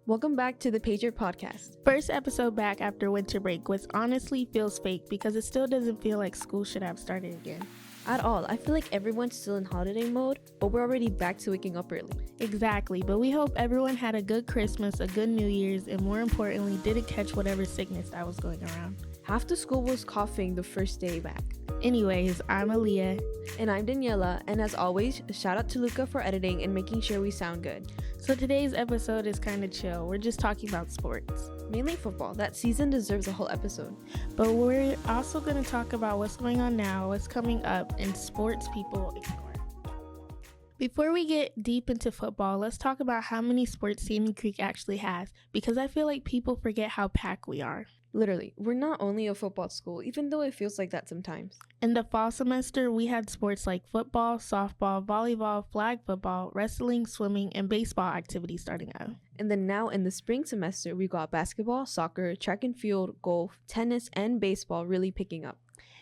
Welcome back to the Patriot podcast. First episode back after winter break, which honestly feels fake because it still doesn't feel like school should have started again. At all, I feel like everyone's still in holiday mode, but we're already back to waking up early. Exactly, but we hope everyone had a good Christmas, a good New Year's, and more importantly, didn't catch whatever sickness that was going around. Half the school was coughing the first day back. Anyways, I'm Aaliyah. And I'm Daniela, and as always, shout out to Luca for editing and making sure we sound good. So today's episode is kind of chill. We're just talking about sports. Mainly football. That season deserves a whole episode. But we're also going to talk about what's going on now, what's coming up, and sports people ignore. Before we get deep into football, let's talk about how many sports Sandy Creek actually has, because I feel like people forget how packed we are. Literally, we're not only a football school, even though it feels like that sometimes. In the fall semester, we had sports like football, softball, volleyball, flag football, wrestling, swimming, and baseball activities starting up. And then now in the spring semester, we got basketball, soccer, track and field, golf, tennis, and baseball really picking up.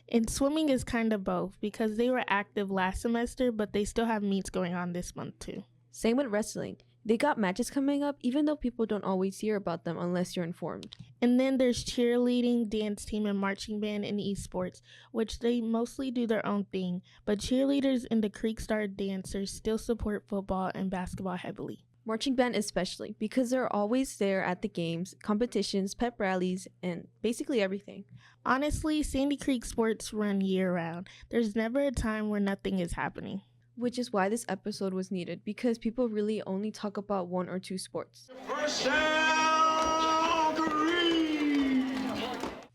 And swimming is kind of both because they were active last semester, but they still have meets going on this month too. Same with wrestling. They got matches coming up, even though people don't always hear about them unless you're informed. And then there's cheerleading, dance team, and marching band in esports, which they mostly do their own thing, but cheerleaders and the Creek Star dancers still support football and basketball heavily. Marching band especially, because they're always there at the games, competitions, pep rallies, and basically everything. Honestly, Sandy Creek sports run year-round. There's never a time where nothing is happening. Which is why this episode was needed, because people really only talk about one or two sports.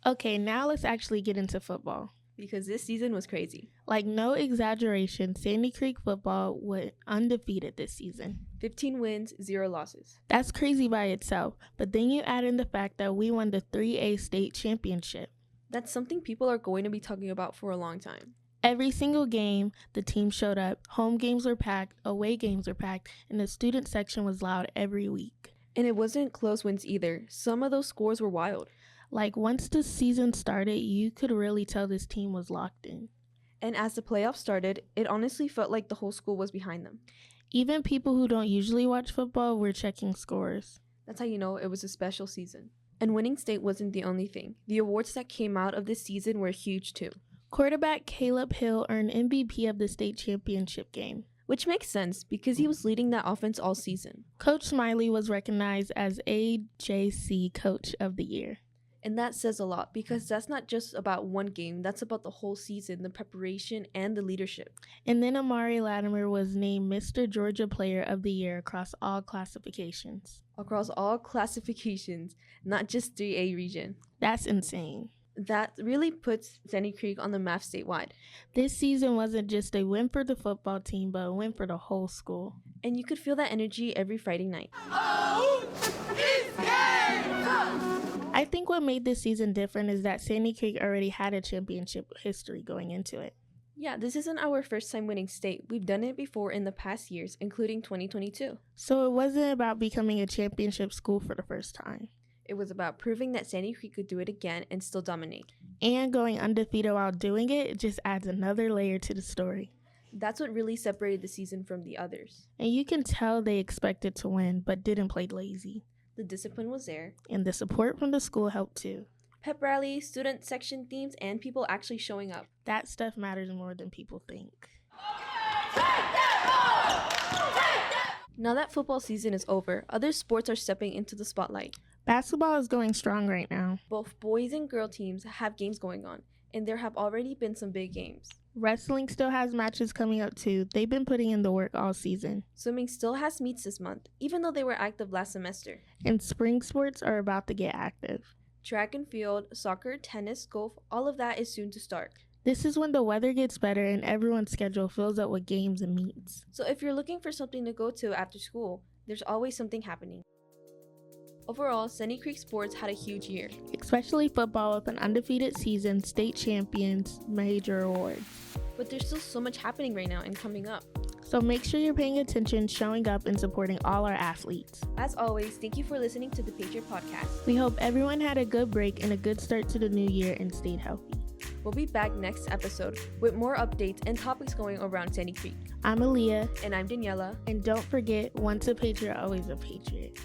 Okay, now let's actually get into football. Because this season was crazy. Like, no exaggeration, Sandy Creek football went undefeated this season. 15 wins, 0 losses. That's crazy by itself, but then you add in the fact that we won the 3A state championship. That's something people are going to be talking about for a long time. Every single game, the team showed up. Home games were packed, away games were packed, and the student section was loud every week. And it wasn't close wins either. Some of those scores were wild. Like, once the season started, you could really tell this team was locked in. And as the playoffs started, it honestly felt like the whole school was behind them. Even people who don't usually watch football were checking scores. That's how you know it was a special season. And winning state wasn't the only thing. The awards that came out of this season were huge too. Quarterback Caleb Hill earned MVP of the state championship game. Which makes sense because he was leading that offense all season. Coach Smiley was recognized as AJC Coach of the Year. And that says a lot because that's not just about one game, that's about the whole season, the preparation, and the leadership. And then Amari Latimer was named Mr. Georgia Player of the Year across all classifications. Across all classifications, not just 3A region. That's insane. That really puts Sandy Creek on the map statewide. This season wasn't just a win for the football team, but a win for the whole school. And you could feel that energy every Friday night. I think what made this season different is that Sandy Creek already had a championship history going into it. Yeah, this isn't our first time winning state. We've done it before in the past years, including 2022. So it wasn't about becoming a championship school for the first time. It was about proving that Sandy Creek could do it again and still dominate. And going undefeated while doing it just adds another layer to the story. That's what really separated the season from the others. And you can tell they expected to win, but didn't play lazy. The discipline was there. And the support from the school helped too. Pep rally, student section themes, and people actually showing up. That stuff matters more than people think. Now that football season is over, other sports are stepping into the spotlight. Basketball is going strong right now. Both boys and girl teams have games going on, and there have already been some big games. Wrestling still has matches coming up too. They've been putting in the work all season. Swimming still has meets this month, even though they were active last semester. And spring sports are about to get active. Track and field, soccer, tennis, golf, all of that is soon to start. This is when the weather gets better and everyone's schedule fills up with games and meets. So if you're looking for something to go to after school, there's always something happening. Overall, Sandy Creek sports had a huge year. Especially football with an undefeated season, state champions, major awards. But there's still so much happening right now and coming up. So make sure you're paying attention, showing up, and supporting all our athletes. As always, thank you for listening to the Patriot podcast. We hope everyone had a good break and a good start to the new year and stayed healthy. We'll be back next episode with more updates and topics going around Sandy Creek. I'm Aaliyah. And I'm Daniela. And don't forget, once a Patriot, always a Patriot.